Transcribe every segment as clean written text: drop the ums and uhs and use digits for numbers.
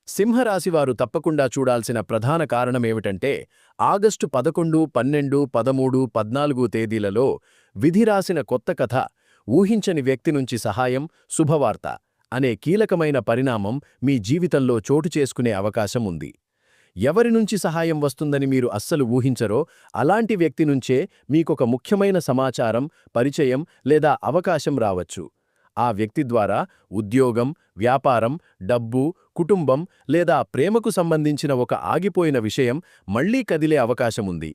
సింహరాశివారు తప్పకుండా చూడాల్సిన ప్రధాన కారణమేమిటంటే ఆగస్టు 11, 12, 13, 14 తేదీలలో విధి రాసిన కొత్త కథ, ఊహించని వ్యక్తి నుంచి సహాయం, శుభవార్త అనే కీలకమైన పరిణామం మీ జీవితంలో చోటు చేసుకునే అవకాశం ఉంది. ఎవరి నుంచి సహాయం వస్తుందని మీరు అస్సలు ఊహించరో అలాంటి వ్యక్తి నుంచే మీకొక ముఖ్యమైన సమాచారం, పరిచయం లేదా అవకాశం రావచ్చు. ఆ వ్యక్తి ద్వారా ఉద్యోగం, వ్యాపారం, డబ్బు, కుటుంబం లేదా ప్రేమకు సంబంధించిన ఒక ఆగిపోయిన విషయం మళ్లీ కదిలే అవకాశముంది.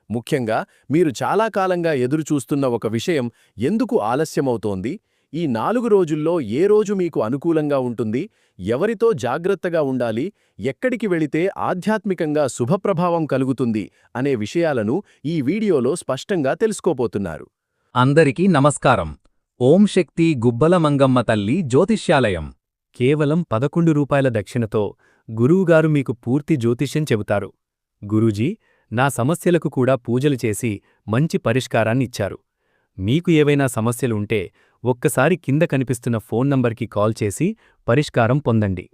ముఖ్యంగా మీరు చాలా కాలంగా ఎదురుచూస్తున్న ఒక విషయం ఎందుకు ఆలస్యమవుతోంది, ఈ 4 రోజుల్లో ఏ రోజు మీకు అనుకూలంగా ఉంటుంది, ఎవరితో జాగ్రత్తగా ఉండాలి, ఎక్కడికి వెళితే ఆధ్యాత్మికంగా శుభప్రభావం కలుగుతుంది అనే విషయాలను ఈ వీడియోలో స్పష్టంగా తెలుసుకోబోతున్నారు. అందరికీ నమస్కారం. ఓం శక్తి గుబ్బల మంగమ్మ తల్లి జ్యోతిష్యాలయం. కేవలం 11 రూపాయల దక్షిణతో గురువుగారు మీకు పూర్తి జ్యోతిష్యం చెబుతారు. గురూజీ, నా సమస్యలకు కూడా పూజలు చేసి మంచి పరిష్కారాన్నిచ్చారు. మీకు ఏవైనా సమస్యలుంటే ఒక్కసారి కింద కనిపిస్తున్న ఫోన్ నంబర్కి కాల్ చేసి పరిష్కారం పొందండి.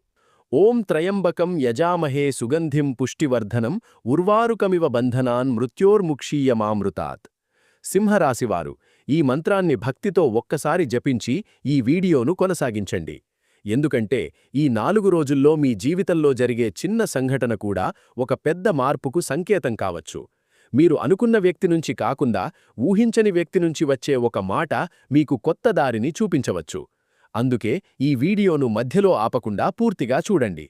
ఓం త్రయంబకం యజామహే సుగంధిం పుష్టివర్ధనం ఉర్వారుకమివ బంధనాన్ మృత్యోర్ముక్షీయమామృతాత్. సింహరాశివారు ఈ మంత్రాన్ని భక్తితో ఒక్కసారి జపించి ఈ వీడియోను కొనసాగించండి. ఎందుకంటే ఈ 4 రోజుల్లో మీ జీవితంలో జరిగే చిన్న సంఘటన కూడా ఒక పెద్ద మార్పుకు సంకేతం కావచ్చు. మీరు అనుకున్న వ్యక్తి నుంచి కాకుండా ఊహించని వ్యక్తి నుంచి వచ్చే ఒక మాట మీకు కొత్త దారిని చూపించవచ్చు. అందుకే ఈ వీడియోను మధ్యలో ఆపకుండా పూర్తిగా చూడండి.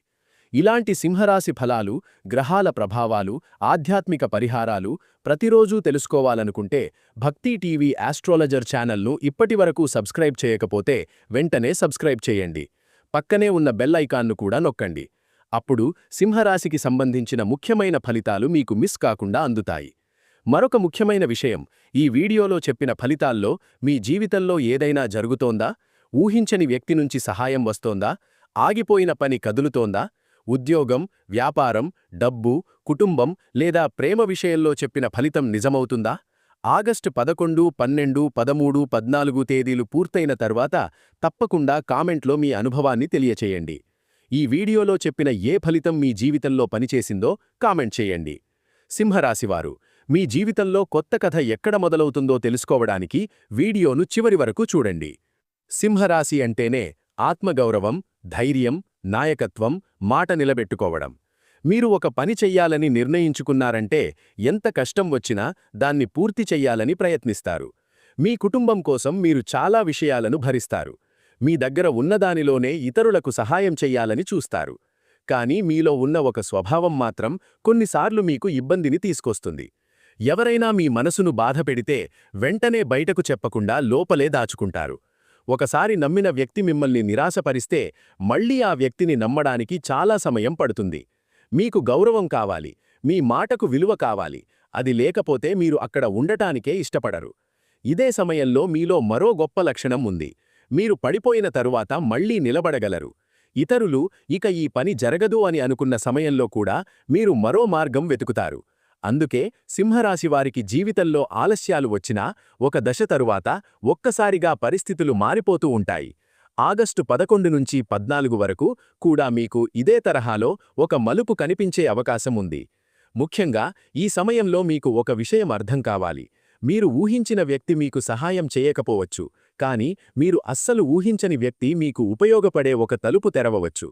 ఇలాంటి సింహరాశి ఫలాలు, గ్రహాల ప్రభావాలు, ఆధ్యాత్మిక పరిహారాలు ప్రతిరోజూ తెలుసుకోవాలనుకుంటే భక్తి టీవీ ఆస్ట్రాలజర్ ఛానల్ను ఇప్పటివరకు సబ్స్క్రైబ్ చేయకపోతే వెంటనే సబ్స్క్రైబ్ చేయండి. పక్కనే ఉన్న బెల్ ఐకాన్ను కూడా నొక్కండి. అప్పుడు సింహరాశికి సంబంధించిన ముఖ్యమైన ఫలితాలు మీకు మిస్ కాకుండా అందుతాయి. మరొక ముఖ్యమైన విషయం, ఈ వీడియోలో చెప్పిన ఫలితాల్లో మీ జీవితంలో ఏదైనా జరుగుతోందా? ఊహించని వ్యక్తి నుంచి సహాయం వస్తోందా? ఆగిపోయిన పని కదులుతోందా? ఉద్యోగం, వ్యాపారం, డబ్బు, కుటుంబం లేదా ప్రేమ విషయంలో చెప్పిన ఫలితం నిజమవుతుందా? ఆగస్టు 11, 12, 13, 14 తేదీలు పూర్తయిన తర్వాత తప్పకుండా కామెంట్లో మీ అనుభవాన్ని తెలియచేయండి. ఈ వీడియోలో చెప్పిన ఏ ఫలితం మీ జీవితంలో పనిచేసిందో కామెంట్ చేయండి. సింహరాశివారు మీ జీవితంలో కొత్త కథ ఎక్కడ మొదలవుతుందో తెలుసుకోవడానికి వీడియోను చివరి వరకు చూడండి. సింహరాశి అంటేనే ఆత్మగౌరవం, ధైర్యం, నాయకత్వం, మాట నిలబెట్టుకోవడం. మీరు ఒక పని చెయ్యాలని నిర్ణయించుకున్నారంటే ఎంత కష్టం వచ్చినా దాన్ని పూర్తి చెయ్యాలని ప్రయత్నిస్తారు. మీ కుటుంబం కోసం మీరు చాలా విషయాలను భరిస్తారు. మీ దగ్గర ఉన్నదానిలోనే ఇతరులకు సహాయం చెయ్యాలని చూస్తారు. కానీ మీలో ఉన్న ఒక స్వభావం మాత్రం కొన్నిసార్లు మీకు ఇబ్బందిని తీసుకొస్తుంది. ఎవరైనా మీ మనసును బాధపెడితే వెంటనే బయటకు చెప్పకుండా లోపలే దాచుకుంటారు. ఒకసారి నమ్మిన వ్యక్తి మిమ్మల్ని నిరాశపరిస్తే మళ్లీ ఆ వ్యక్తిని నమ్మడానికి చాలా సమయం పడుతుంది. మీకు గౌరవం కావాలి, మీ మాటకు విలువ కావాలి. అది లేకపోతే మీరు అక్కడ ఉండటానికే ఇష్టపడరు. ఇదే సమయంలో మీలో మరో గొప్ప లక్షణం ఉంది. మీరు పడిపోయిన తరువాత మళ్లీ నిలబడగలరు. ఇతరులు ఇక ఈ పని జరగదు అని అనుకున్న సమయంలో కూడా మీరు మరో మార్గం వెతుకుతారు. అందుకే సింహరాశివారికి జీవితంలో ఆలస్యాలు వచ్చినా ఒక దశ తరువాత ఒక్కసారిగా పరిస్థితులు మారిపోతూ ఉంటాయి. ఆగస్టు 11 నుంచి 14 వరకు కూడా మీకు ఇదే తరహాలో ఒక మలుపు కనిపించే అవకాశం ఉంది. ముఖ్యంగా ఈ సమయంలో మీకు ఒక విషయం అర్థం కావాలి. మీరు ఊహించిన వ్యక్తి మీకు సహాయం చేయకపోవచ్చు, కానీ మీరు అస్సలు ఊహించని వ్యక్తి మీకు ఉపయోగపడే ఒక తలుపు తెరవవచ్చు.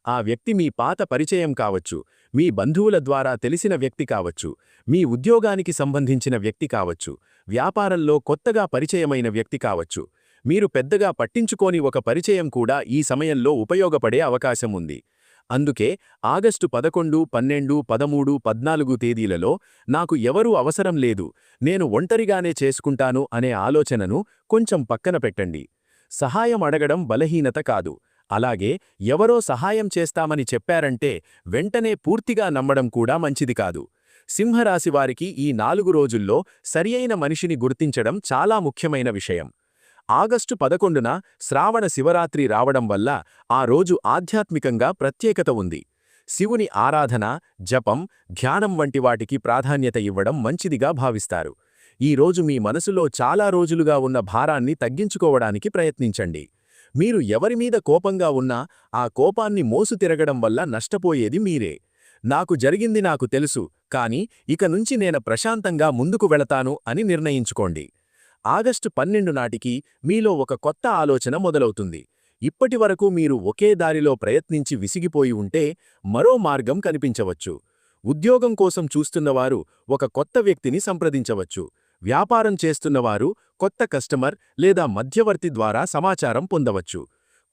ఆ వ్యక్తి మీ పాత పరిచయం కావచ్చు, మీ బంధువుల ద్వారా తెలిసిన వ్యక్తి కావచ్చు, మీ ఉద్యోగానికి సంబంధించిన వ్యక్తి కావచ్చు, వ్యాపారంలో కొత్తగా పరిచయమైన వ్యక్తి కావచ్చు. మీరు పెద్దగా పట్టించుకోని ఒక పరిచయం కూడా ఈ సమయంలో ఉపయోగపడే అవకాశం ఉంది. అందుకే ఆగస్టు 11, 12, 13, 14 తేదీలలో నాకు ఎవరూ అవసరం లేదు, నేను ఒంటరిగానే చేసుకుంటాను అనే ఆలోచనను కొంచెం పక్కన పెట్టండి. సహాయం అడగడం బలహీనత కాదు. అలాగే ఎవరో సహాయం చేస్తామని చెప్పారంటే వెంటనే పూర్తిగా నమ్మడం కూడా మంచిది కాదు. సింహరాశివారికి ఈ 4 రోజుల్లో సరియైన మనిషిని గుర్తించడం చాలా ముఖ్యమైన విషయం. ఆగస్టు 11న శ్రావణ శివరాత్రి రావడం వల్ల ఆ రోజు ఆధ్యాత్మికంగా ప్రత్యేకత ఉంది. శివుని ఆరాధన, జపం, ధ్యానం వంటి వాటికి ప్రాధాన్యత ఇవ్వడం మంచిదిగా భావిస్తారు. ఈ రోజు మీ మనసులో చాలా రోజులుగా ఉన్న భారాన్ని తగ్గించుకోవడానికి ప్రయత్నించండి. మీరు ఎవరిమీద కోపంగా ఉన్నా ఆ కోపాన్ని మోసుతిరగడం వల్ల నష్టపోయేది మీరే. నాకు జరిగింది నాకు తెలుసు, కాని ఇక నుంచి నేను ప్రశాంతంగా ముందుకు వెళతాను అని నిర్ణయించుకోండి. ఆగస్టు 12 నాటికి మీలో ఒక కొత్త ఆలోచన మొదలవుతుంది. ఇప్పటివరకు మీరు ఒకే దారిలో ప్రయత్నించి విసిగిపోయి ఉంటే మరో మార్గం కనిపించవచ్చు. ఉద్యోగం కోసం చూస్తున్నవారు ఒక కొత్త వ్యక్తిని సంప్రదించవచ్చు. వ్యాపారం చేస్తున్నవారు కొత్త కస్టమర్ లేదా మధ్యవర్తి ద్వారా సమాచారం పొందవచ్చు.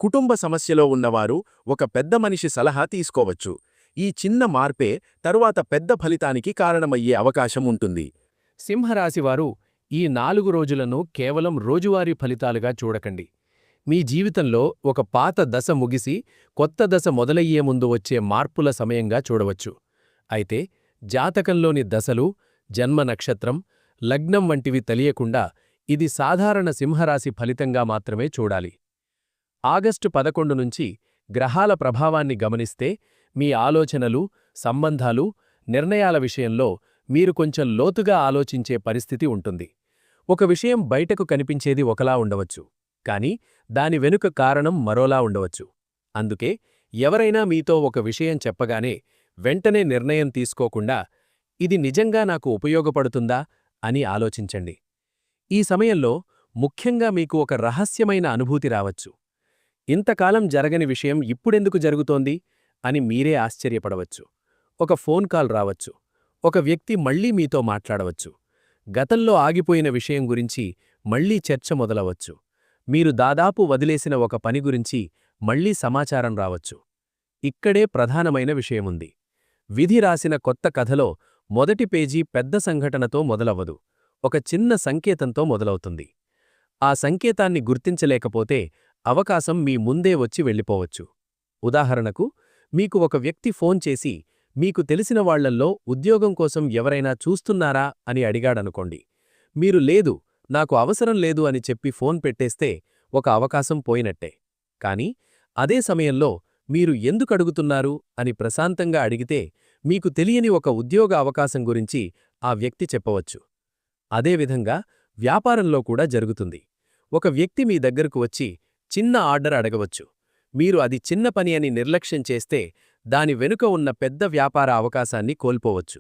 కుటుంబ సమస్యలో ఉన్నవారు ఒక పెద్ద మనిషి సలహా తీసుకోవచ్చు. ఈ చిన్న మార్పే తరువాత పెద్ద ఫలితానికి కారణమయ్యే అవకాశం ఉంటుంది. సింహరాశివారు ఈ 4 రోజులను కేవలం రోజువారీ ఫలితాలుగా చూడకండి. మీ జీవితంలో ఒక పాత దశ ముగిసి కొత్త దశ మొదలయ్యే ముందు వచ్చే మార్పుల సమయంగా చూడవచ్చు. అయితే జాతకంలోని దశలు, జన్మ నక్షత్రం, లగ్నం వంటివి తెలియకుండా ఇది సాధారణ సింహరాశి ఫలితంగా మాత్రమే చూడాలి. ఆగస్టు 11 నుంచి గ్రహాల ప్రభావాన్ని గమనిస్తే మీ ఆలోచనలు, సంబంధాలు, నిర్ణయాల విషయంలో మీరు కొంచెం లోతుగా ఆలోచించే పరిస్థితి ఉంటుంది. ఒక విషయం బయటకు కనిపించేది ఒకలా ఉండవచ్చు, కాని దాని వెనుక కారణం మరోలా ఉండవచ్చు. అందుకే ఎవరైనా మీతో ఒక విషయం చెప్పగానే వెంటనే నిర్ణయం తీసుకోకుండా ఇది నిజంగా నాకు ఉపయోగపడుతుందా అని ఆలోచించండి. ఈ సమయంలో ముఖ్యంగా మీకు ఒక రహస్యమైన అనుభూతి రావచ్చు. ఇంతకాలం జరగని విషయం ఇప్పుడెందుకు జరుగుతోంది అని మీరే ఆశ్చర్యపడవచ్చు. ఒక ఫోన్ కాల్ రావచ్చు. ఒక వ్యక్తి మళ్లీ మీతో మాట్లాడవచ్చు. గతంలో ఆగిపోయిన విషయం గురించి మళ్లీ చర్చ మొదలవచ్చు. మీరు దాదాపు వదిలేసిన ఒక పని గురించి మళ్లీ సమాచారం రావచ్చు. ఇక్కడే ప్రధానమైన విషయముంది. విధి రాసిన కొత్త కథలో మొదటి పేజీ పెద్ద సంఘటనతో మొదలవ్వదు, ఒక చిన్న సంకేతంతో మొదలవుతుంది. ఆ సంకేతాన్ని గుర్తించలేకపోతే అవకాశం మీ ముందే వచ్చి వెళ్ళిపోవచ్చు. ఉదాహరణకు, మీకు ఒక వ్యక్తి ఫోన్ చేసి మీకు తెలిసిన వాళ్లల్లో ఉద్యోగం కోసం ఎవరైనా చూస్తున్నారా అని అడిగాడనుకోండి. మీరు లేదు, నాకు అవసరం లేదు అని చెప్పి ఫోన్ పెట్టేస్తే ఒక అవకాశం పోయినట్టే. కాని అదే సమయంలో మీరు ఎందుకడుగుతున్నారు అని ప్రశాంతంగా అడిగితే మీకు తెలియని ఒక ఉద్యోగ అవకాశం గురించి ఆ వ్యక్తి చెప్పవచ్చు. అదేవిధంగా వ్యాపారంలో కూడా జరుగుతుంది. ఒక వ్యక్తి మీ దగ్గరకు వచ్చి చిన్న ఆర్డర్ అడగవచ్చు. మీరు అది చిన్న పని అని నిర్లక్ష్యం చేస్తే దాని వెనుక ఉన్న పెద్ద వ్యాపార అవకాశాన్ని కోల్పోవచ్చు.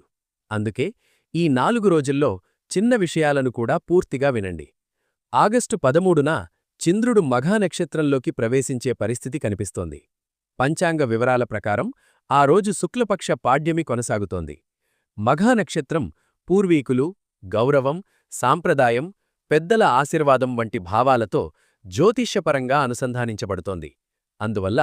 అందుకే ఈ 4 రోజుల్లో చిన్న విషయాలను కూడా పూర్తిగా వినండి. ఆగస్టు 13న చంద్రుడు మఘా నక్షత్రంలోకి ప్రవేశించే పరిస్థితి కనిపిస్తోంది. పంచాంగ వివరాల ప్రకారం ఆ రోజు శుక్లపక్ష పాడ్యమి కొనసాగుతోంది. మఘా నక్షత్రం పూర్వీకులు, గౌరవం, సాంప్రదాయం, పెద్దల ఆశీర్వాదం వంటి భావాలతో జ్యోతిష్యపరంగా అనుసంధానించబడుతోంది. అందువల్ల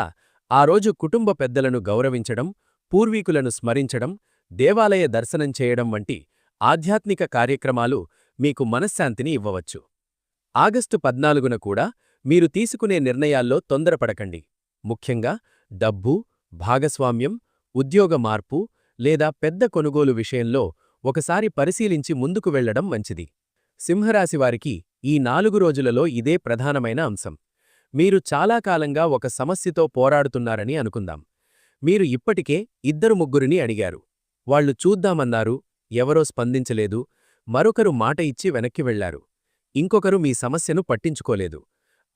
ఆ రోజు కుటుంబ పెద్దలను గౌరవించడం, పూర్వీకులను స్మరించడం, దేవాలయ దర్శనం చేయడం వంటి ఆధ్యాత్మిక కార్యక్రమాలు మీకు మనశ్శాంతిని ఇవ్వవచ్చు. ఆగస్టు 14న కూడా మీరు తీసుకునే నిర్ణయాల్లో తొందరపడకండి. ముఖ్యంగా డబ్బు, భాగస్వామ్యం, ఉద్యోగ మార్పు లేదా పెద్ద కొనుగోలు విషయంలో ఒకసారి పరిశీలించి ముందుకు వెళ్లడం మంచిది. సింహరాశివారికి ఈ 4 రోజులలో ఇదే ప్రధానమైన అంశం. మీరు చాలా కాలంగా ఒక సమస్యతో పోరాడుతున్నారని అనుకుందాం. మీరు ఇప్పటికే 2-3ని అడిగారు. వాళ్లు చూద్దామన్నారు, ఎవరో స్పందించలేదు, మరొకరు మాట ఇచ్చి వెనక్కి వెళ్లారు, ఇంకొకరు మీ సమస్యను పట్టించుకోలేదు.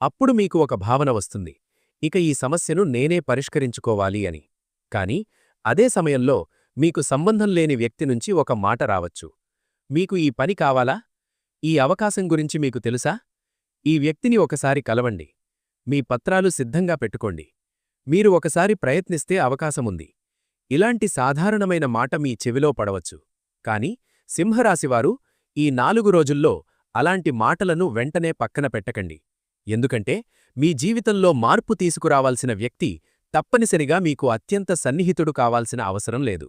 అప్పుడు మీకు ఒక భావన వస్తుంది, ఇక ఈ సమస్యను నేనే పరిష్కరించుకోవాలి అని. కాని అదే సమయంలో మీకు సంబంధం లేని వ్యక్తి నుంచి ఒక మాట రావచ్చు. మీకు ఈ పని కావాలా? ఈ అవకాశం గురించి మీకు తెలుసా? ఈ వ్యక్తిని ఒకసారి కలవండి. మీ పత్రాలు సిద్ధంగా పెట్టుకోండి. మీరు ఒకసారి ప్రయత్నిస్తే అవకాశముంది. ఇలాంటి సాధారణమైన మాట మీ చెవిలో పడవచ్చు. కాని సింహరాశివారు ఈ 4 రోజుల్లో అలాంటి మాటలను వెంటనే పక్కన పెట్టకండి. ఎందుకంటే మీ జీవితంలో మార్పు తీసుకురావాల్సిన వ్యక్తి తప్పనిసరిగా మీకు అత్యంత సన్నిహితుడు కావాల్సిన అవసరం లేదు.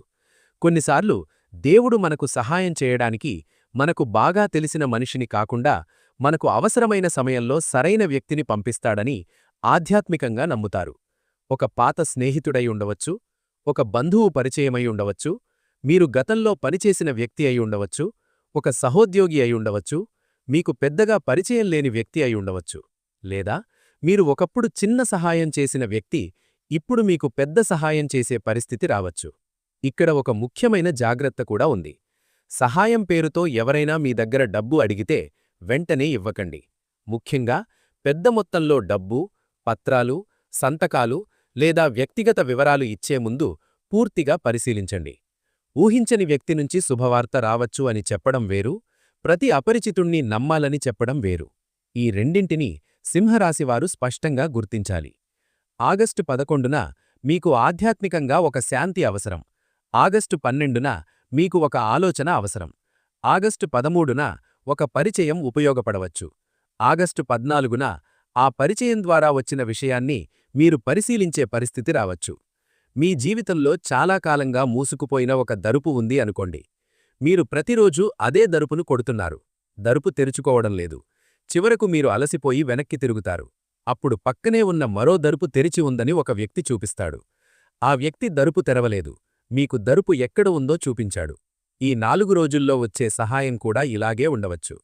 కొన్నిసార్లు దేవుడు మనకు సహాయం చేయడానికి మనకు బాగా తెలిసిన మనిషిని కాకుండా మనకు అవసరమైన సమయంలో సరైన వ్యక్తిని పంపిస్తాడని ఆధ్యాత్మికంగా నమ్ముతారు. ఒక పాత స్నేహితుడై ఉండవచ్చు, ఒక బంధువు పరిచయమై ఉండవచ్చు, మీరు గతంలో పనిచేసిన వ్యక్తి అయి ఉండవచ్చు, ఒక సహోద్యోగి అయి ఉండవచ్చు, మీకు పెద్దగా పరిచయం లేని వ్యక్తి అయి ఉండవచ్చు, లేదా మీరు ఒకప్పుడు చిన్న సహాయం చేసిన వ్యక్తి ఇప్పుడు మీకు పెద్ద సహాయం చేసే పరిస్థితి రావచ్చు. ఇక్కడ ఒక ముఖ్యమైన జాగ్రత్త కూడా ఉంది. సహాయం పేరుతో ఎవరైనా మీ దగ్గర డబ్బు అడిగితే వెంటనే ఇవ్వకండి. ముఖ్యంగా పెద్ద మొత్తంలో డబ్బు, పత్రాలు, సంతకాలు లేదా వ్యక్తిగత వివరాలు ఇచ్చే ముందు పూర్తిగా పరిశీలించండి. ఊహించని వ్యక్తి నుంచి శుభవార్త రావచ్చు అని చెప్పడం వేరు, ప్రతి అపరిచితుణ్ణి నమ్మాలని చెప్పడం వేరు. ఈ రెండింటినీ సింహరాశివారు స్పష్టంగా గుర్తించాలి. ఆగస్టు 11న మీకు ఆధ్యాత్మికంగా ఒక శాంతి అవసరం. ఆగస్టు 12న మీకు ఒక ఆలోచన అవసరం. ఆగస్టు 13న ఒక పరిచయం ఉపయోగపడవచ్చు. ఆగస్టు 14న ఆ పరిచయం ద్వారా వచ్చిన విషయాన్ని మీరు పరిశీలించే పరిస్థితి రావచ్చు. మీ జీవితంలో చాలా కాలంగా మూసుకుపోయిన ఒక దరుపు ఉంది అనుకోండి. మీరు ప్రతిరోజూ అదే దరుపును కొడుతున్నారు. దరుపు తెరుచుకోవడం లేదు. చివరకు మీరు అలసిపోయి వెనక్కి తిరుగుతారు. అప్పుడు పక్కనే ఉన్న మరో దరుపు తెరిచి ఉందని ఒక వ్యక్తి చూపిస్తాడు. ఆ వ్యక్తి దరుపు తెరవలేదు, మీకు దరుపు ఎక్కడ ఉందో చూపించాడు. ఈ 4 రోజుల్లో వచ్చే సహాయం కూడా ఇలాగే ఉండవచ్చు.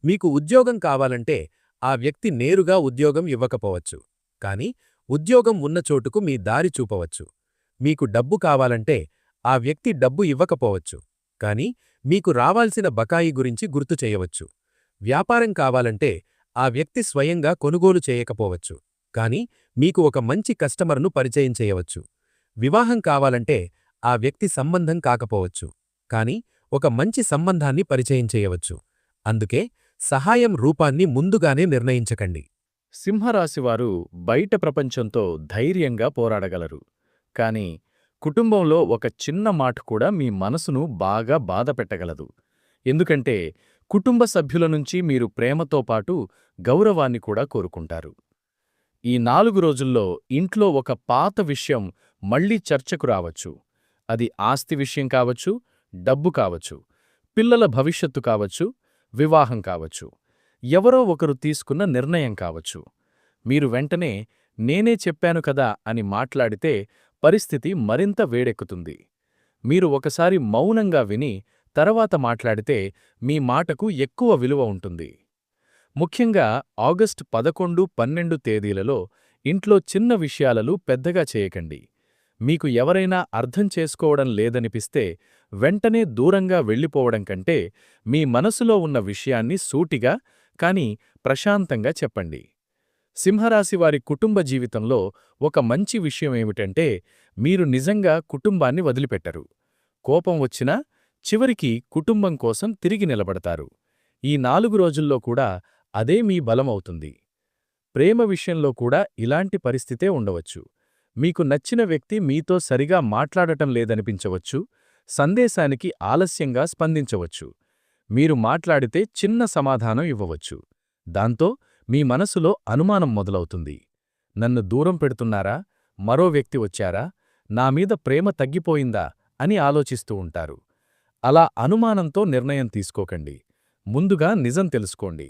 మీకు ఉద్యోగం కావాలంటే ఆ వ్యక్తి నేరుగా ఉద్యోగం ఇవ్వకపోవచ్చు, కానీ ఉద్యోగం ఉన్న చోటుకు మీ దారి చూపవచ్చు. మీకు డబ్బు కావాలంటే ఆ వ్యక్తి డబ్బు ఇవ్వకపోవచ్చు, కానీ మీకు రావాల్సిన బకాయి గురించి గుర్తు చేయవచ్చు. వ్యాపారం కావాలంటే ఆ వ్యక్తి స్వయంగా కొనుగోలు చేయకపోవచ్చు, కానీ మీకు ఒక మంచి కస్టమర్ను పరిచయం చేయవచ్చు. వివాహం కావాలంటే ఆ వ్యక్తి సంబంధం కాకపోవచ్చు, కానీ ఒక మంచి సంబంధాన్ని పరిచయం చేయవచ్చు. అందుకే సహాయం రూపాన్ని ముందుగానే నిర్ణయించకండి. సింహరాశివారు బయట ప్రపంచంతో ధైర్యంగా పోరాడగలరు. కానీ కుటుంబంలో ఒక చిన్న మాట కూడా మీ మనసును బాగా బాధపెట్టగలదు. ఎందుకంటే కుటుంబ సభ్యుల నుంచి మీరు ప్రేమతో పాటు గౌరవాన్ని కూడా కోరుకుంటారు. ఈ 4 రోజుల్లో ఇంట్లో ఒక పాత విషయం మళ్లీ చర్చకు రావచ్చు. అది ఆస్తి విషయం కావచ్చు, డబ్బు కావచ్చు, పిల్లల భవిష్యత్తు కావచ్చు, వివాహం కావచ్చు, ఎవరో ఒకరు తీసుకున్న నిర్ణయం కావచ్చు. మీరు వెంటనే నేనే చెప్పాను కదా అని మాట్లాడితే పరిస్థితి మరింత వేడెక్కుతుంది. మీరు ఒకసారి మౌనంగా విని తర్వాత మాట్లాడితే మీ మాటకు ఎక్కువ విలువ ఉంటుంది. ముఖ్యంగా ఆగస్టు 11, 12 తేదీలలో ఇంట్లో చిన్న విషయాలను పెద్దగా చేయకండి. మీకు ఎవరైనా అర్థం చేసుకోవడం లేదనిపిస్తే వెంటనే దూరంగా వెళ్ళిపోవడం కంటే మీ మనసులో ఉన్న విషయాన్ని సూటిగా కానీ ప్రశాంతంగా చెప్పండి. సింహరాశివారి కుటుంబ జీవితంలో ఒక మంచి విషయమేమిటంటే మీరు నిజంగా కుటుంబాన్ని వదిలిపెట్టరు. కోపం వచ్చినా చివరికి కుటుంబం కోసం తిరిగి నిలబడతారు. ఈ 4 రోజుల్లో కూడా అదే మీ బలమవుతుంది. ప్రేమ విషయంలో కూడా ఇలాంటి పరిస్థితే ఉండవచ్చు. మీకు నచ్చిన వ్యక్తి మీతో సరిగా మాట్లాడటం లేదనిపించవచ్చు, సందేశానికి ఆలస్యంగా స్పందించవచ్చు. మీరు మాట్లాడితే చిన్న సమాధానం ఇవ్వవచ్చు. దాంతో మీ మనసులో అనుమానం మొదలవుతుంది. నన్ను దూరం పెడుతున్నారా, మరో వ్యక్తి వచ్చారా, నామీద ప్రేమ తగ్గిపోయిందా అని ఆలోచిస్తూ ఉంటారు. అలా అనుమానంతో నిర్ణయం తీసుకోకండి. ముందుగా నిజం తెలుసుకోండి.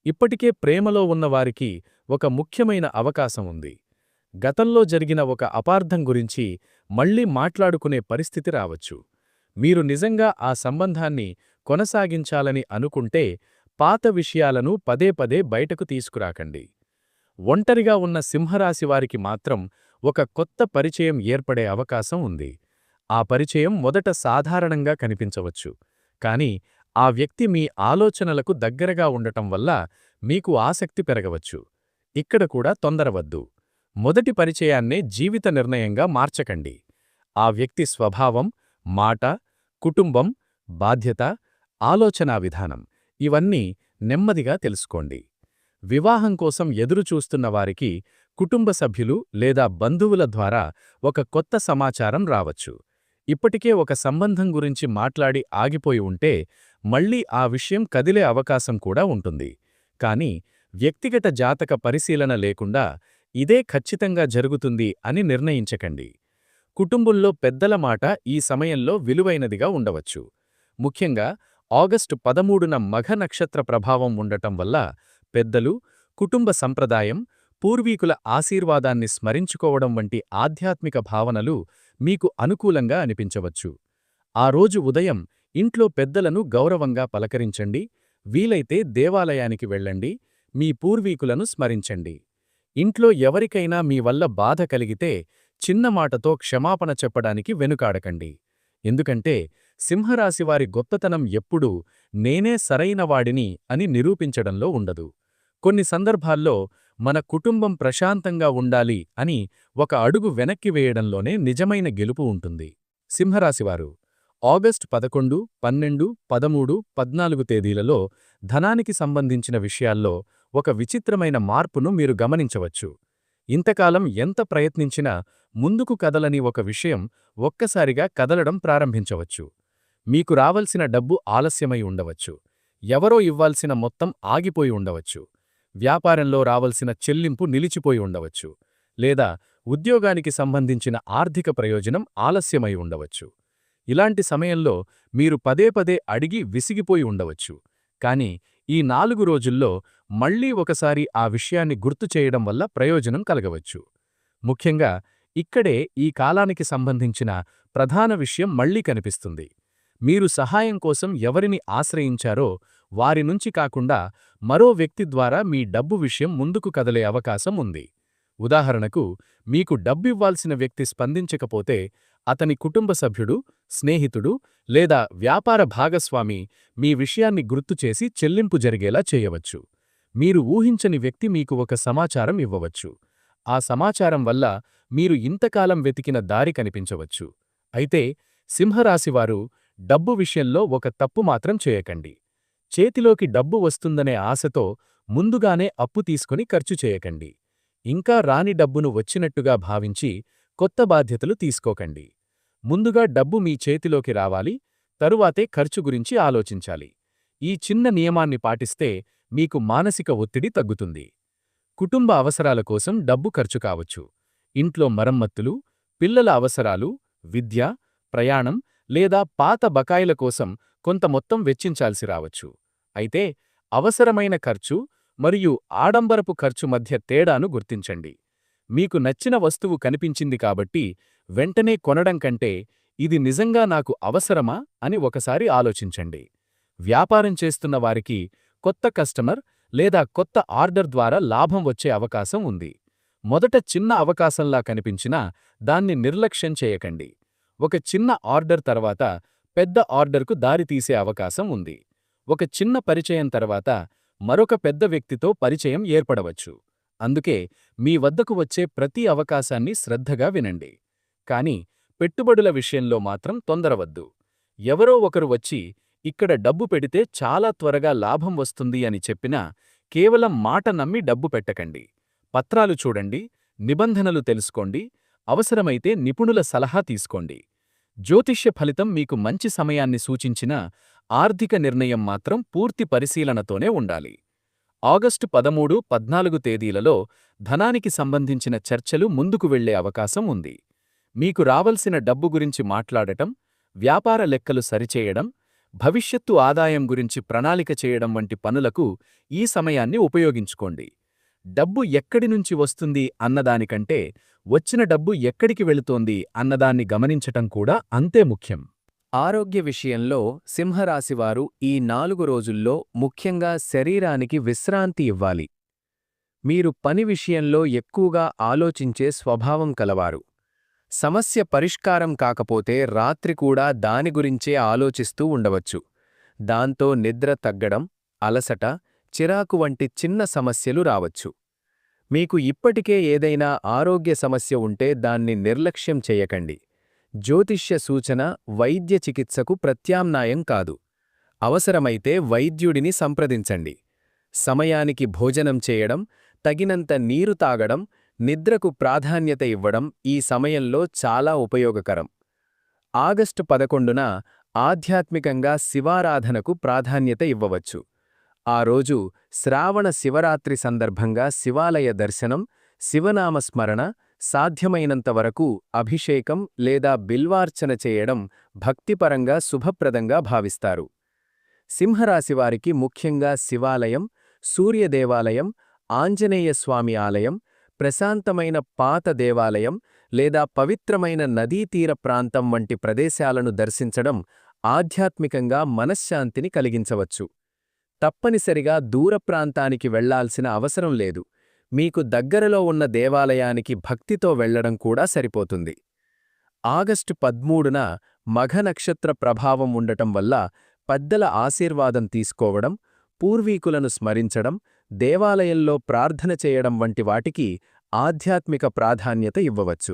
ఇప్పటికే ప్రేమలో ఉన్నవారికి ఒక ముఖ్యమైన అవకాశం ఉంది. గతంలో జరిగిన ఒక అపార్థం గురించి మళ్లీ మాట్లాడుకునే పరిస్థితి రావచ్చు. మీరు నిజంగా ఆ సంబంధాన్ని కొనసాగించాలని అనుకుంటే పాత విషయాలను పదే పదే బయటకు తీసుకురాకండి. ఒంటరిగా ఉన్న సింహరాశివారికి మాత్రం ఒక కొత్త పరిచయం ఏర్పడే అవకాశం ఉంది. ఆ పరిచయం మొదట సాధారణంగా కనిపించవచ్చు, కానీ ఆ వ్యక్తి మీ ఆలోచనలకు దగ్గరగా ఉండటం వల్ల మీకు ఆసక్తి పెరగవచ్చు. ఇక్కడ కూడా తొందరవద్దు. మొదటి పరిచయాన్నే జీవిత నిర్ణయంగా మార్చకండి. ఆ వ్యక్తి స్వభావం, మాట, కుటుంబం, బాధ్యత, ఆలోచనా విధానం ఇవన్నీ నెమ్మదిగా తెలుసుకోండి. వివాహం కోసం ఎదురుచూస్తున్న వారికి కుటుంబ సభ్యులు లేదా బంధువుల ద్వారా ఒక కొత్త సమాచారం రావచ్చు. ఇప్పటికే ఒక సంబంధం గురించి మాట్లాడి ఆగిపోయి ఉంటే మళ్లీ ఆ విషయం కదిలే అవకాశం కూడా ఉంటుంది. కానీ వ్యక్తిగత జాతక పరిశీలన లేకుండా ఇదే ఖచ్చితంగా జరుగుతుంది అని నిర్ణయించకండి. కుటుంబంలో పెద్దల మాట ఈ సమయంలో విలువైనదిగా ఉండవచ్చు. ముఖ్యంగా ఆగస్టు 13న మఘ నక్షత్ర ప్రభావం ఉండటం వల్ల పెద్దలు, కుటుంబ సంప్రదాయం, పూర్వీకుల ఆశీర్వాదాన్ని స్మరించుకోవడం వంటి ఆధ్యాత్మిక భావనలు మీకు అనుకూలంగా అనిపించవచ్చు. ఆ రోజు ఉదయం ఇంట్లో పెద్దలను గౌరవంగా పలకరించండి, వీలైతే దేవాలయానికి వెళ్ళండి, మీ పూర్వీకులను స్మరించండి. ఇంట్లో ఎవరికైనా మీ వల్ల బాధ కలిగితే చిన్న మాటతో క్షమాపణ చెప్పడానికి వెనుకాడకండి. ఎందుకంటే సింహరాశివారి గొప్పతనం ఎప్పుడూ నేనే సరైనవాడిని అని నిరూపించడంలో ఉండదు. కొన్ని సందర్భాల్లో మన కుటుంబం ప్రశాంతంగా ఉండాలి అని ఒక అడుగు వెనక్కి వేయడంలోనే నిజమైన గెలుపు ఉంటుంది. సింహరాశివారు ఆగస్టు 11, 12, 13, 14 తేదీలలో ధనానికి సంబంధించిన విషయాల్లో ఒక విచిత్రమైన మార్పును మీరు గమనించవచ్చు. ఇంతకాలం ఎంత ప్రయత్నించినా ముందుకు కదలని ఒక విషయం ఒక్కసారిగా కదలడం ప్రారంభించవచ్చు. మీకు రావలసిన డబ్బు ఆలస్యమై ఉండవచ్చు. ఎవరో ఇవ్వాల్సిన మొత్తం ఆగిపోయి ఉండవచ్చు. వ్యాపారంలో రావలసిన చెల్లింపు నిలిచిపోయి ఉండవచ్చు. లేదా ఉద్యోగానికి సంబంధించిన ఆర్థిక ప్రయోజనం ఆలస్యమై ఉండవచ్చు. ఇలాంటి సమయంలో మీరు పదే పదే అడిగి విసిగిపోయి ఉండవచ్చు. కాని ఈ 4 రోజుల్లో మళ్లీ ఒకసారి ఆ విషయాన్ని గుర్తు చేయడం వల్ల ప్రయోజనం కలగవచ్చు. ముఖ్యంగా ఇక్కడే ఈ కాలానికి సంబంధించిన ప్రధాన విషయం మళ్లీ కనిపిస్తుంది. మీరు సహాయం కోసం ఎవరిని ఆశ్రయించారో వారి నుంచి కాకుండా మరో వ్యక్తి ద్వారా మీ డబ్బు విషయం ముందుకు కదలే అవకాశం ఉంది. ఉదాహరణకు, మీకు డబ్బివ్వాల్సిన వ్యక్తి స్పందించకపోతే అతని కుటుంబ సభ్యుడు, స్నేహితుడు లేదా వ్యాపార భాగస్వామి మీ విషయాన్ని గుర్తుచేసి చెల్లింపు జరిగేలా చేయవచ్చు. మీరు ఊహించని వ్యక్తి మీకు ఒక సమాచారం ఇవ్వవచ్చు. ఆ సమాచారం వల్ల మీరు ఇంతకాలం వెతికిన దారి కనిపించవచ్చు. అయితే సింహరాశివారు డబ్బు విషయంలో ఒక తప్పు మాత్రం చేయకండి. చేతిలోకి డబ్బు వస్తుందనే ఆశతో ముందుగానే అప్పు తీసుకుని ఖర్చు చేయకండి. ఇంకా రాని డబ్బును వచ్చినట్టుగా భావించి కొత్త బాధ్యతలు తీసుకోకండి. ముందుగా డబ్బు మీ చేతిలోకి రావాలి, తరువాతే ఖర్చు గురించి ఆలోచించాలి. ఈ చిన్న నియమాన్ని పాటిస్తే మీకు మానసిక ఒత్తిడి తగ్గుతుంది. కుటుంబ అవసరాల కోసం డబ్బు ఖర్చు కావచ్చు. ఇంట్లో మరమ్మతులు, పిల్లల అవసరాలు, విద్య, ప్రయాణం లేదా పాత బకాయిల కోసం కొంత మొత్తం వెచ్చించాల్సి రావచ్చు. అయితే అవసరమైన ఖర్చు మరియు ఆడంబరపు ఖర్చు మధ్య తేడాను గుర్తించండి. మీకు నచ్చిన వస్తువు కనిపించింది కాబట్టి వెంటనే కొనడం కంటే ఇది నిజంగా నాకు అవసరమా అని ఒకసారి ఆలోచించండి. వ్యాపారం చేస్తున్న వారికి కొత్త కస్టమర్ లేదా కొత్త ఆర్డర్ ద్వారా లాభం వచ్చే అవకాశం ఉంది. మొదట చిన్న అవకాశంలా కనిపించినా దాన్ని నిర్లక్ష్యం చేయకండి. ఒక చిన్న ఆర్డర్ తర్వాత పెద్ద ఆర్డర్కు దారితీసే అవకాశం ఉంది. ఒక చిన్న పరిచయం తర్వాత మరొక పెద్ద వ్యక్తితో పరిచయం ఏర్పడవచ్చు. అందుకే మీ వద్దకు వచ్చే ప్రతి అవకాశాన్ని శ్రద్ధగా వినండి. కానీ పెట్టుబడుల విషయంలో మాత్రం తొందరవద్దు. ఎవరో ఒకరు వచ్చి ఇక్కడ డబ్బు పెడితే చాలా త్వరగా లాభం వస్తుంది అని చెప్పినా కేవలం మాట నమ్మి డబ్బు పెట్టకండి. పత్రాలు చూడండి, నిబంధనలు తెలుసుకోండి, అవసరమైతే నిపుణుల సలహా తీసుకోండి. జ్యోతిష్య ఫలితం మీకు మంచి సమయాన్ని సూచించినా ఆర్థిక నిర్ణయం మాత్రం పూర్తి పరిశీలనతోనే ఉండాలి. ఆగస్టు 13, 14 తేదీలలో ధనానికి సంబంధించిన చర్చలు ముందుకు వెళ్లే అవకాశం ఉంది. మీకు రావలసిన డబ్బు గురించి మాట్లాడటం, వ్యాపార లెక్కలు సరిచేయడం, భవిష్యత్తు ఆదాయం గురించి ప్రణాళిక చేయడం వంటి పనులకు ఈ సమయాన్ని ఉపయోగించుకోండి. డబ్బు ఎక్కడి నుంచి వస్తుంది అన్నదానికంటే వచ్చిన డబ్బు ఎక్కడికి వెళుతోంది అన్నదాన్ని గమనించటం కూడా అంతే ముఖ్యం. ఆరోగ్య విషయంలో సింహరాశివారు ఈ 4 రోజుల్లో ముఖ్యంగా శరీరానికి విశ్రాంతి ఇవ్వాలి. మీరు పని విషయంలో ఎక్కువగా ఆలోచించే స్వభావం కలవారు. సమస్య పరిష్కారం కాకపోతే రాత్రి కూడా దాని గురించే ఆలోచిస్తూ ఉండవచ్చు. దాంతో నిద్ర తగ్గడం, అలసట, చిరాకు వంటి చిన్న సమస్యలు రావచ్చు. మీకు ఇప్పటికే ఏదైనా ఆరోగ్య సమస్య ఉంటే దాన్ని నిర్లక్ష్యం చేయకండి. జ్యోతిష్య సూచన వైద్య చికిత్సకు ప్రత్యామ్నాయం కాదు. అవసరమైతే వైద్యుడిని సంప్రదించండి. సమయానికి భోజనం చేయడం, తగినంత నీరు తాగడం, నిద్రకు ప్రాధాన్యత ఇవ్వడం ఈ సమయంలో చాలా ఉపయోగకరం. ఆగస్టు 11న ఆధ్యాత్మికంగా శివారాధనకు ప్రాధాన్యత ఇవ్వవచ్చు. ఆ రోజు శ్రావణ శివరాత్రి సందర్భంగా శివాలయ దర్శనం, శివనామస్మరణ, సాధ్యమైనంతవరకు అభిషేకం లేదా బిల్వార్చన చేయడం భక్తిపరంగా శుభప్రదంగా భావిస్తారు. సింహరాశివారికి ముఖ్యంగా శివాలయం, సూర్యదేవాలయం, ఆంజనేయస్వామి ఆలయం, ప్రశాంతమైన పాత దేవాలయం లేదా పవిత్రమైన నదీతీర ప్రాంతం వంటి ప్రదేశాలను దర్శించడం ఆధ్యాత్మికంగా మనశ్శాంతిని కలిగించవచ్చు. తప్పనిసరిగా దూర ప్రాంతానికి వెళ్లాల్సిన అవసరం లేదు. మీకు దగ్గరలో ఉన్న దేవాలయానికి భక్తితో వెళ్లడం కూడా సరిపోతుంది. ఆగస్టు 13న మఘ నక్షత్ర ప్రభావం ఉండటం వల్ల పెద్దల ఆశీర్వాదం తీసుకోవడం, పూర్వీకులను స్మరించడం, దేవాలయంలో ప్రార్థన చేయడం వంటి వాటికి ఆధ్యాత్మిక ప్రాధాన్యత ఇవ్వవచ్చు.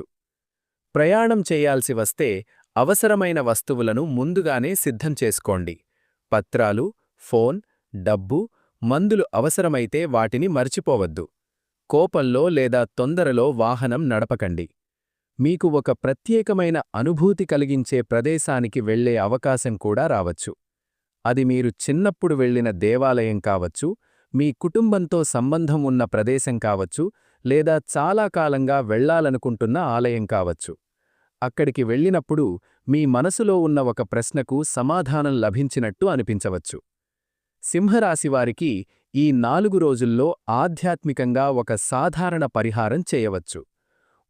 ప్రయాణం చేయాల్సి వస్తే అవసరమైన వస్తువులను ముందుగానే సిద్ధం చేసుకోండి. పత్రాలు, ఫోన్, డబ్బు, మందులు అవసరమైతే వాటిని మర్చిపోవద్దు. కోపంలో లేదా తొందరలో వాహనం నడపకండి. మీకు ఒక ప్రత్యేకమైన అనుభూతి కలిగించే ప్రదేశానికి వెళ్లే అవకాశం కూడా రావచ్చు. అది మీరు చిన్నప్పుడు వెళ్లిన దేవాలయం కావచ్చు, మీ కుటుంబంతో సంబంధం ఉన్న ప్రదేశం కావచ్చు, లేదా చాలా కాలంగా వెళ్లాలనుకుంటున్న ఆలయం కావచ్చు. అక్కడికి వెళ్ళినప్పుడు మీ మనసులో ఉన్న ఒక ప్రశ్నకు సమాధానం లభించినట్టు అనిపించవచ్చు. సింహరాశివారికి ఈ 4 రోజుల్లో ఆధ్యాత్మికంగా ఒక సాధారణ పరిహారం చేయవచ్చు.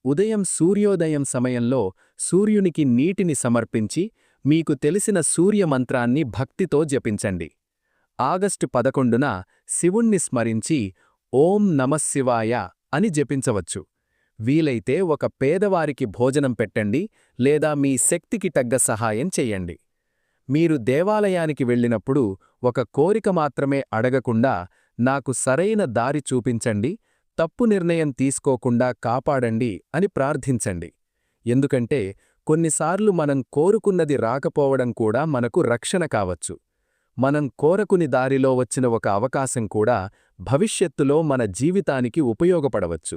ఉదయం సూర్యోదయం సమయంలో సూర్యునికి నీటిని సమర్పించి మీకు తెలిసిన సూర్యమంత్రాన్ని భక్తితో జపించండి. ఆగస్టు 11న శివుణ్ణి స్మరించి ఓం నమఃశివాయ అని జపించవచ్చు. వీలైతే ఒక పేదవారికి భోజనం పెట్టండి లేదా మీ శక్తికి తగ్గ సహాయం చెయ్యండి. మీరు దేవాలయానికి వెళ్ళినప్పుడు ఒక కోరిక మాత్రమే అడగకుండా నాకు సరైన దారి చూపించండి, తప్పు నిర్ణయం తీసుకోకుండా కాపాడండి అని ప్రార్థించండి. ఎందుకంటే కొన్నిసార్లు మనం కోరుకున్నది రాకపోవడం కూడా మనకు రక్షణ కావచ్చు. మనం కోరకుని దారిలో వచ్చిన ఒక అవకాశం కూడా భవిష్యత్తులో మన జీవితానికి ఉపయోగపడవచ్చు.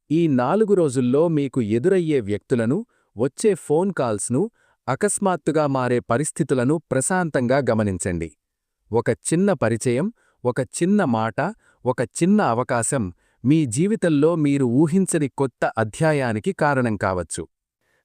ఈ 4 రోజుల్లో మీకు ఎదురయ్యే వ్యక్తులను, వచ్చే ఫోన్ కాల్స్ను, అకస్మాత్తుగా మారే పరిస్థితులను ప్రశాంతంగా గమనించండి. ఒక చిన్న పరిచయం, ఒక చిన్న మాట, ఒక చిన్న అవకాశం మీ జీవితంలో మీరు ఊహించని కొత్త అధ్యాయానికి కారణం కావచ్చు.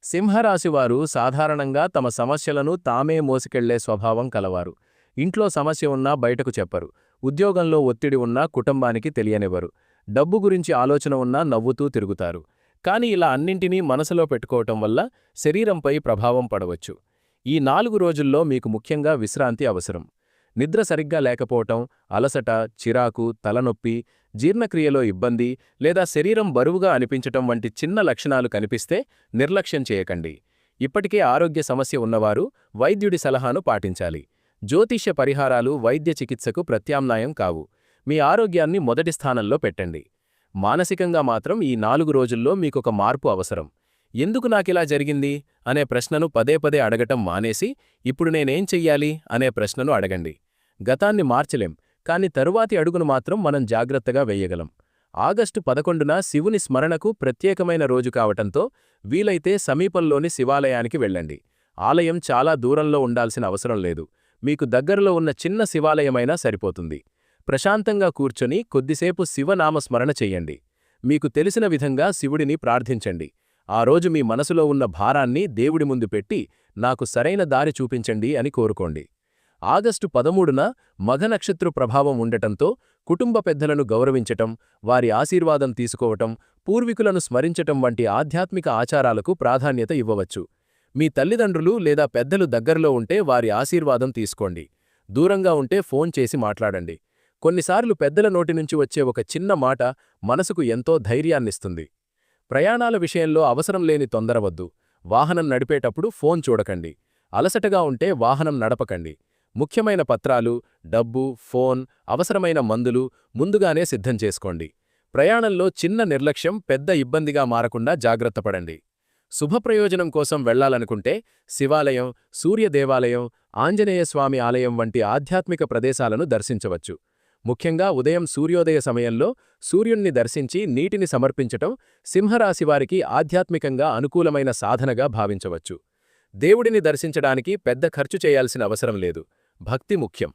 సింహరాశివారు సాధారణంగా తమ సమస్యలను తామే మోసుకెళ్లే స్వభావం కలవారు. ఇంట్లో సమస్య ఉన్నా బయటకు చెప్పరు. ఉద్యోగంలో ఒత్తిడి ఉన్నా కుటుంబానికి తెలియనివ్వరు. డబ్బు గురించి ఆలోచన ఉన్నా నవ్వుతూ తిరుగుతారు. కాని ఇలా అన్నింటినీ మనసులో పెట్టుకోవటం వల్ల శరీరంపై ప్రభావం పడవచ్చు. ఈ 4 రోజుల్లో మీకు ముఖ్యంగా విశ్రాంతి అవసరం. నిద్ర సరిగ్గా లేకపోవటం, అలసట, చిరాకు, తలనొప్పి, జీర్ణక్రియలో ఇబ్బంది లేదా శరీరం బరువుగా అనిపించటం వంటి చిన్న లక్షణాలు కనిపిస్తే నిర్లక్ష్యం చేయకండి. ఇప్పటికే ఆరోగ్య సమస్య ఉన్నవారు వైద్యుడి సలహాను పాటించాలి. జ్యోతిష్య పరిహారాలు వైద్య చికిత్సకు ప్రత్యామ్నాయం కావు. మీ ఆరోగ్యాన్ని మొదటి స్థానంలో పెట్టండి. మానసికంగా మాత్రం ఈ 4 రోజుల్లో మీకొక మార్పు అవసరం. ఎందుకు నాకిలా జరిగింది అనే ప్రశ్నను పదే పదే అడగటం మానేసి ఇప్పుడు నేనేం చెయ్యాలి అనే ప్రశ్నను అడగండి. గతాన్ని మార్చలేం, కాని తరువాతి అడుగును మాత్రం మనం జాగ్రత్తగా వెయ్యగలం. ఆగస్టు 11న శివుని స్మరణకు ప్రత్యేకమైన రోజు కావటంతో వీలైతే సమీపంలోని శివాలయానికి వెళ్ళండి. ఆలయం చాలా దూరంలో ఉండాల్సిన అవసరం లేదు. మీకు దగ్గరలో ఉన్న చిన్న శివాలయమైనా సరిపోతుంది. ప్రశాంతంగా కూర్చొని కొద్దిసేపు శివనామస్మరణ చెయ్యండి. మీకు తెలిసిన విధంగా శివుడిని ప్రార్థించండి. ఆ రోజు మీ మనసులో ఉన్న భారాన్ని దేవుడి ముందు పెట్టి నాకు సరైన దారి చూపించండి అని కోరుకోండి. ఆగస్టు 13న మఘనక్షత్ర ప్రభావం ఉండటంతో కుటుంబ పెద్దలను గౌరవించటం, వారి ఆశీర్వాదం తీసుకోవటం, పూర్వీకులను స్మరించటం వంటి ఆధ్యాత్మిక ఆచారాలకు ప్రాధాన్యత ఇవ్వవచ్చు. మీ తల్లిదండ్రులు లేదా పెద్దలు దగ్గరలో ఉంటే వారి ఆశీర్వాదం తీసుకోండి. దూరంగా ఉంటే ఫోన్ చేసి మాట్లాడండి. కొన్నిసార్లు పెద్దల నోటి నుంచి వచ్చే ఒక చిన్న మాట మనసుకు ఎంతో ధైర్యాన్నిస్తుంది. ప్రయాణాల విషయంలో అవసరం లేని తొందరవద్దు. వాహనం నడిపేటప్పుడు ఫోన్ చూడకండి. అలసటగా ఉంటే వాహనం నడపకండి. ముఖ్యమైన పత్రాలు, డబ్బు, ఫోన్, అవసరమైన మందులు ముందుగానే సిద్ధం చేసుకోండి. ప్రయాణంలో చిన్న నిర్లక్ష్యం పెద్ద ఇబ్బందిగా మారకుండా జాగ్రత్తపడండి. శుభప్రయోజనం కోసం వెళ్లాలనుకుంటే శివాలయం, సూర్యదేవాలయం, ఆంజనేయస్వామి ఆలయం వంటి ఆధ్యాత్మిక ప్రదేశాలను దర్శించవచ్చు. ముఖ్యంగా ఉదయం సూర్యోదయ సమయంలో సూర్యుణ్ణి దర్శించి నీటిని సమర్పించటం సింహరాశివారికి ఆధ్యాత్మికంగా అనుకూలమైన సాధనగా భావించవచ్చు. దేవుడిని దర్శించడానికి పెద్ద ఖర్చు చేయాల్సిన అవసరం లేదు. భక్తి ముఖ్యం.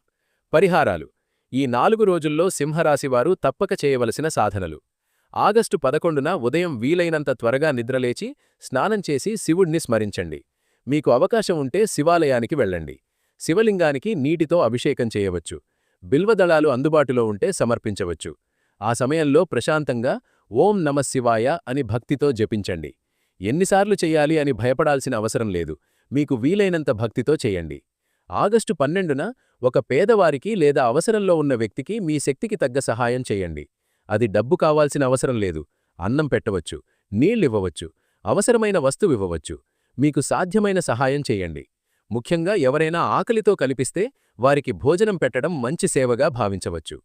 పరిహారాలు: ఈ 4 రోజుల్లో సింహరాశివారు తప్పక చేయవలసిన సాధనలు. ఆగస్టు 11న ఉదయం వీలైనంత త్వరగా నిద్రలేచి స్నానం చేసి శివుణ్ణి స్మరించండి. మీకు అవకాశం ఉంటే శివాలయానికి వెళ్ళండి. శివలింగానికి నీటితో అభిషేకం చేయవచ్చు. బిల్వదళాలు అందుబాటులో ఉంటే సమర్పించవచ్చు. ఆ సమయంలో ప్రశాంతంగా ఓం నమఃశివాయ అని భక్తితో జపించండి. ఎన్నిసార్లు చెయ్యాలి అని భయపడాల్సిన అవసరం లేదు. మీకు వీలైనంత భక్తితో చెయ్యండి. ఆగస్టు 12న ఒక పేదవారికి లేదా అవసరంలో ఉన్న వ్యక్తికి మీ శక్తికి తగ్గ సహాయం చెయ్యండి. అది డబ్బు కావాల్సిన అవసరం లేదు. అన్నం పెట్టవచ్చు, నీళ్ళివ్వవచ్చు, అవసరమైన వస్తువివ్వవచ్చు. మీకు సాధ్యమైన సహాయం చెయ్యండి. ముఖ్యంగా ఎవరైనా ఆకలితో కనిపిస్తే వారికి భోజనం పెట్టడం మంచి సేవగా భావించవచ్చు.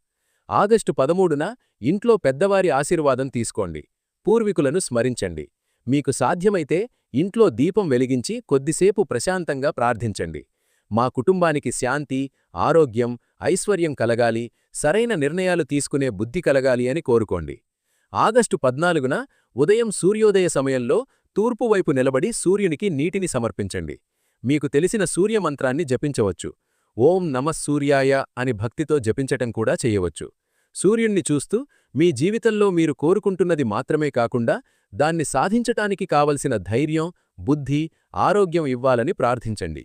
ఆగస్టు 13న ఇంట్లో పెద్దవారి ఆశీర్వాదం తీసుకోండి. పూర్వీకులను స్మరించండి. మీకు సాధ్యమైతే ఇంట్లో దీపం వెలిగించి కొద్దిసేపు ప్రశాంతంగా ప్రార్థించండి. మా కుటుంబానికి శాంతి, ఆరోగ్యం, ఐశ్వర్యం కలగాలి, సరైన నిర్ణయాలు తీసుకునే బుద్ధి కలగాలి అని కోరుకోండి. ఆగస్టు 14న ఉదయం సూర్యోదయ సమయంలో తూర్పువైపు నిలబడి సూర్యునికి నీటిని సమర్పించండి. మీకు తెలిసిన సూర్యమంత్రాన్ని జపించవచ్చు. ఓం నమః సూర్యాయ అని భక్తితో జపించటం కూడా చేయవచ్చు. సూర్యుణ్ణి చూస్తూ మీ జీవితంలో మీరు కోరుకుంటున్నది మాత్రమే కాకుండా దాన్ని సాధించటానికి కావలసిన ధైర్యం, బుద్ధి, ఆరోగ్యం ఇవ్వాలని ప్రార్థించండి.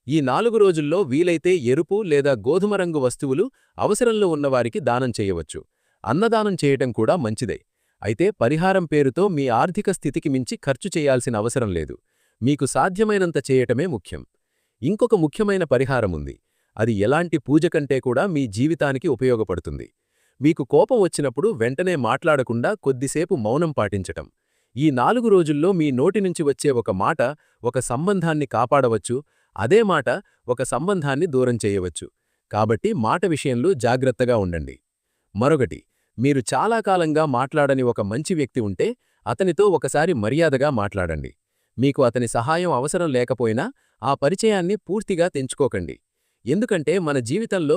ఈ 4 రోజుల్లో వీలైతే ఎరుపు లేదా గోధుమ రంగు వస్తువులు అవసరంలో ఉన్నవారికి దానం చేయవచ్చు. అన్నదానం చేయటం కూడా మంచిదే. అయితే పరిహారం పేరుతో మీ ఆర్థిక స్థితికి మించి ఖర్చు చేయాల్సిన అవసరం లేదు. మీకు సాధ్యమైనంత చేయటమే ముఖ్యం. ఇంకొక ముఖ్యమైన పరిహారముంది. అది ఎలాంటి పూజ కంటే కూడా మీ జీవితానికి ఉపయోగపడుతుంది. మీకు కోపం వచ్చినప్పుడు వెంటనే మాట్లాడకుండా కొద్దిసేపు మౌనం పాటించటం. ఈ 4 రోజుల్లో మీ నోటి నుంచి వచ్చే ఒక మాట ఒక సంబంధాన్ని కాపాడవచ్చు. అదే మాట ఒక సంబంధాన్ని దూరం చేయవచ్చు. కాబట్టి మాట విషయంలో జాగ్రత్తగా ఉండండి. మరొకటి, మీరు చాలా కాలంగా మాట్లాడని ఒక మంచి వ్యక్తి ఉంటే అతనితో ఒకసారి మర్యాదగా మాట్లాడండి. మీకు అతని సహాయం అవసరం లేకపోయినా ఆ పరిచయాన్ని పూర్తిగా తెంచుకోకండి. ఎందుకంటే మన జీవితంలో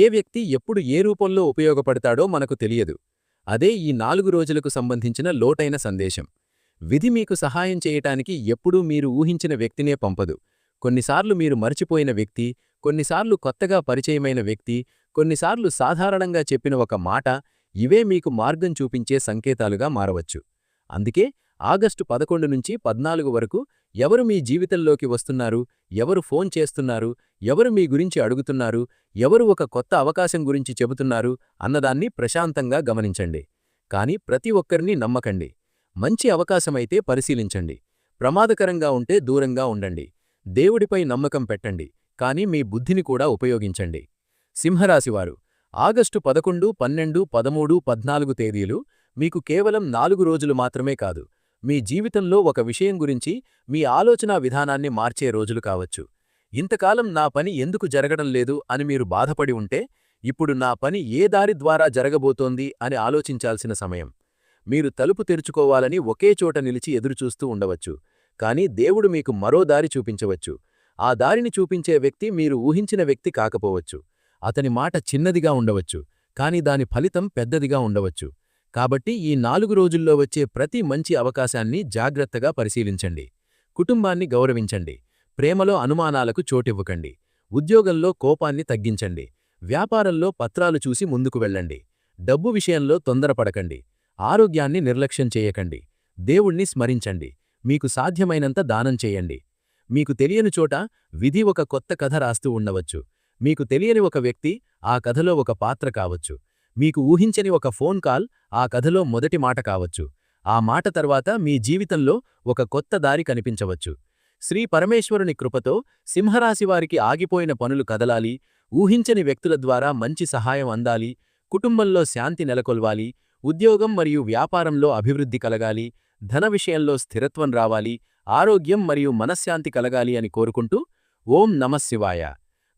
ఏ వ్యక్తి ఎప్పుడు ఏ రూపంలో ఉపయోగపడతాడో మనకు తెలియదు. అదే ఈ 4 రోజులకు సంబంధించిన లోతైన సందేశం. విధి మీకు సహాయం చేయటానికి ఎప్పుడూ మీరు ఊహించిన వ్యక్తినే పంపదు. కొన్నిసార్లు మీరు మర్చిపోయిన వ్యక్తి, కొన్నిసార్లు కొత్తగా పరిచయమైన వ్యక్తి, కొన్నిసార్లు సాధారణంగా చెప్పిన ఒక మాట, ఇవే మీకు మార్గం చూపించే సంకేతాలుగా మారవచ్చు. అందుకే ఆగస్టు 11 నుంచి 14 వరకు ఎవరు మీ జీవితంలోకి వస్తున్నారు, ఎవరు ఫోన్ చేస్తున్నారు, ఎవరు మీ గురించి అడుగుతున్నారు, ఎవరు ఒక కొత్త అవకాశం గురించి చెబుతున్నారు అన్నదాన్ని ప్రశాంతంగా గమనించండి. కాని ప్రతి ఒక్కరినీ నమ్మకండి. మంచి అవకాశమైతే పరిశీలించండి. ప్రమాదకరంగా ఉంటే దూరంగా ఉండండి. దేవుడిపై నమ్మకం పెట్టండి, కాని మీ బుద్ధిని కూడా ఉపయోగించండి. సింహరాశివారు, ఆగస్టు 11, 12, 13, 14 తేదీలు మీకు కేవలం 4 రోజులు మాత్రమే కాదు, మీ జీవితంలో ఒక విషయం గురించి మీ ఆలోచనా విధానాన్ని మార్చే రోజులు కావచ్చు. ఇంతకాలం నా పని ఎందుకు జరగడం లేదు అని మీరు బాధపడి ఉంటే, ఇప్పుడు నా పని ఏ దారి ద్వారా జరగబోతోంది అని ఆలోచించాల్సిన సమయం. మీరు తలుపు తెరుచుకోవాలని ఒకే చోట నిలిచి ఎదురుచూస్తూ ఉండవచ్చు. కానీ దేవుడు మీకు మరో దారి చూపించవచ్చు. ఆ దారిని చూపించే వ్యక్తి మీరు ఊహించిన వ్యక్తి కాకపోవచ్చు. అతని మాట చిన్నదిగా ఉండవచ్చు, కాని దాని ఫలితం పెద్దదిగా ఉండవచ్చు. కాబట్టి ఈ 4 రోజుల్లో వచ్చే ప్రతి మంచి అవకాశాన్ని జాగ్రత్తగా పరిశీలించండి. కుటుంబాన్ని గౌరవించండి. ప్రేమలో అనుమానాలకు చోటివ్వకండి. ఉద్యోగంలో కోపాన్ని తగ్గించండి. వ్యాపారంలో పత్రాలు చూసి ముందుకు వెళ్ళండి. డబ్బు విషయంలో తొందరపడకండి. ఆరోగ్యాన్ని నిర్లక్ష్యం చేయకండి. దేవుణ్ణి స్మరించండి. మీకు సాధ్యమైనంత దానం చేయండి. మీకు తెలియని చోట విధి ఒక కొత్త కథ రాస్తూ ఉండవచ్చు. మీకు తెలియని ఒక వ్యక్తి ఆ కథలో ఒక పాత్ర కావచ్చు. మీకు ఊహించని ఒక ఫోన్ కాల్ ఆ కథలో మొదటి మాట కావచ్చు. ఆ మాట తర్వాత మీ జీవితంలో ఒక కొత్త దారి కనిపించవచ్చు. శ్రీ పరమేశ్వరుని కృపతో సింహరాశివారికి ఆగిపోయిన పనులు కదలాలి, ఊహించని వ్యక్తుల ద్వారా మంచి సహాయం అందాలి, కుటుంబంలో శాంతి నెలకొల్వాలి, ఉద్యోగం మరియు వ్యాపారంలో అభివృద్ధి కలగాలి, ధన విషయంలో స్థిరత్వం రావాలి, ఆరోగ్యం మరియు మనశ్శాంతి కలగాలి అని కోరుకుంటూ ఓం నమః శివాయ.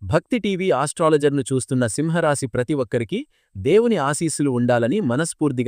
భక్తి టీవీ ఆస్ట్రాలజర్ను చూస్తున్న సింహరాశి ప్రతి ఒక్కరికి దేవుని ఆశీస్సులు ఉండాలని మనస్ఫూర్తిగా